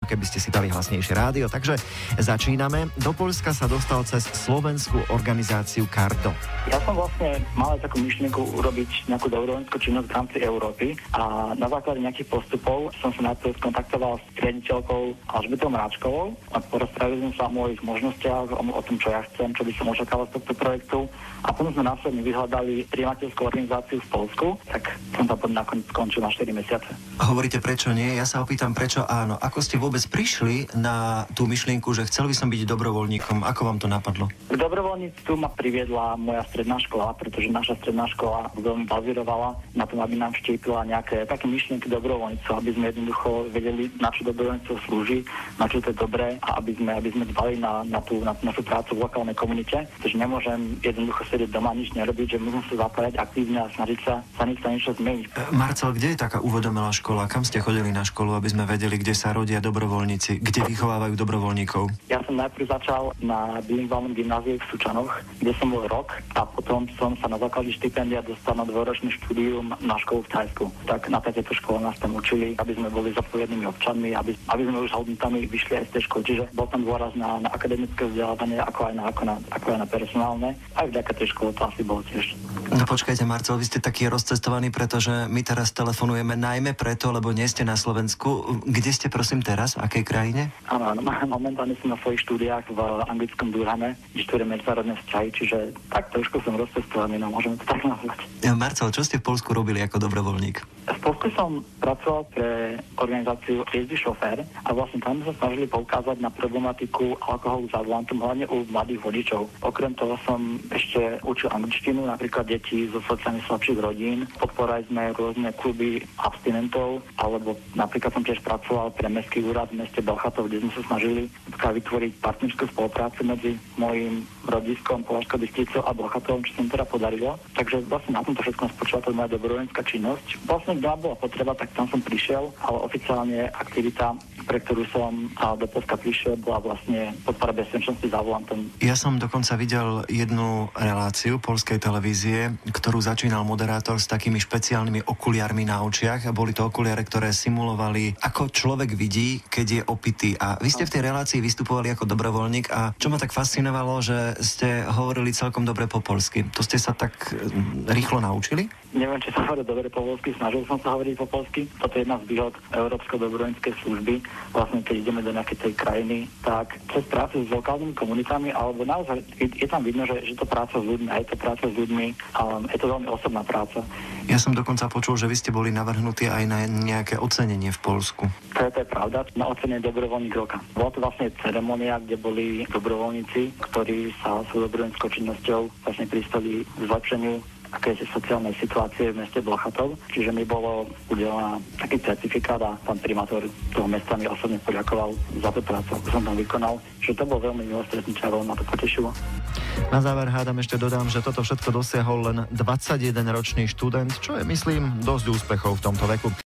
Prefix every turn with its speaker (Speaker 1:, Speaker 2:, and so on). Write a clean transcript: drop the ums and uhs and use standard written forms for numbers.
Speaker 1: keby ste si dali hlasnejšie rádio. Takže začíname. Do Poľska sa dostal cez slovenskú organizáciu Cardo.
Speaker 2: Ja som vlastne mal takú myšlienku urobiť nejakú dobrovoľnícku činnosť v rámci Európy a na základe nejakých postupov som sa najprv skontaktoval s riaditeľkou Alžbetou Mráčkovou a porozprávali sme sa o mojich možnostiach, o tom, čo ja chcem, čo by som očakával z tohto projektu a potom sme následne vyhľadali prijímateľskú organizáciu v Poľsku, tak som tam potom nakoniec skončil na 4 mesiace.
Speaker 1: Hovoríte prečo nie, ja sa opýtam prečo áno. Ako ste vôbec prišli na tú myšlienku, že chcel by som byť dobrovoľníkom? Ako vám to napadlo?
Speaker 2: K dobrovoľníctvu ma priviedla moja stredná škola, pretože naša stredná škola veľmi bazírovala na tom, aby nám štiepila nejaké také myšlienky dobrovoľníctva, aby sme jednoducho vedeli, na čo dobrovoľníctvo slúži, na čo to je dobré a aby sme dbali na tú našu prácu v lokálnej komunite. Takže nemôžem jednoducho sedieť doma, nič nerobiť, že musím sa zapájať aktívne a snažiť sa niečo zmeniť.
Speaker 1: Marcel, kde je taká uvedomelá škola? Kam ste chodili na školu, aby sme vedeli, kde sa rodia dobrovoľníci, kde vychovávajú dobrovoľníkov?
Speaker 2: Ja som najprv začal na bilingválnom gymnáziu v Sučanoch, kde som bol rok a potom som sa na základe štipendia dostal na dvojročné štúdium na školu v Thajsku. Tak na takéto škole nás tam učili, aby sme boli zodpovednými občanmi, aby sme už hodnotami vyšli aj z tej školy. Čiže bol tam dôraz na akademické vzdelávanie, ako aj na personálne. Aj vďaka tej škole to asi bolo tiež.
Speaker 1: No počkajte, Marcel, vy ste taký rozcestovaný, pretože my teraz telefonujeme najmä preto, lebo nie ste na Slovensku. Kde ste prosím teraz? V akej krajine?
Speaker 2: Áno, momentálne som na svojich štúdiách v anglickom Durhame, kde študujem medzinárodné vzťahy, čiže tak trošku som rozcestovaný, no môžeme to tak nazvať.
Speaker 1: Marcel, čo ste v Poľsku robili ako dobrovoľník?
Speaker 2: V Poľsku som pracoval pre organizáciu Triezvy šofér a vlastne tam sa snažili poukázať na problematiku alkoholu za volantom, hlavne u mladých vodičov. Okrem toho som ešte učil angličtinu, napríklad deti zo sociálne slabších rodín. Podporali sme rôzne kluby abstinentov, alebo napríklad som tiež pracoval pre mestský úrad v meste Bełchatov, kde sme sa snažili vytvoriť partnerskú spoluprácu medzi mojím rodiskom, Považskou Bystricou a Bełchatovom, čo sa mi teda podarilo. Takže vlastne na tomto všetkom spočívala moja dobrovoľnícka činnosť. Vlastne kto bola potreba, tak tam som prišiel, ale oficiálne aktivita, pre ktorú som do Poľska prišiel, bola vlastne podpora bezpečnosti za volantom.
Speaker 1: Ja som dokonca videl jednu reláciu poľskej televízie, ktorú začínal moderátor s takými špeciálnymi okuliarmi na očiach. Boli to okuliare, ktoré simulovali, ako človek vidí, keď je opitý. A vy ste v tej relácii vystupovali ako dobrovoľník a čo ma tak fascinovalo, že ste hovorili celkom dobre po poľsky. To ste sa tak rýchlo naučili?
Speaker 2: Neviem, či sa hovorí dobre po poľsky, snažil som sa hovoriť po poľsky. Toto je jedna z výhod Európskej dobrovoľníckej služby. Vlastne keď ideme do nejakej tej krajiny, tak cez prácu s lokálnymi komunitami, alebo naozaj je tam vidno, že to práca s ľuďmi, a je to práca s ľuďmi, je to veľmi osobná práca.
Speaker 1: Ja som dokonca počul, že vy ste boli navrhnutí aj na nejaké ocenenie v Poľsku.
Speaker 2: To je pravda, na ocenenie dobrovoľník roka. Bola to vlastne ceremonia, kde boli dobrovoľníci, ktorí sa svojou dobrovoľníckou činnosťou vlastne pristali k zlepšeniu akési sociálnej situácie v meste Bełchatov. Čiže mi bolo udelená taký certifikát a pán primátor toho mesta mi osobne poďakoval za tú prácu, ako som tam vykonal. Že to bol veľmi milé stretnutie a veľmi ma to potešilo.
Speaker 1: Na záver hádam ešte dodám, že toto všetko dosiahol len 21-ročný študent, čo je, myslím, dosť úspechov v tomto veku.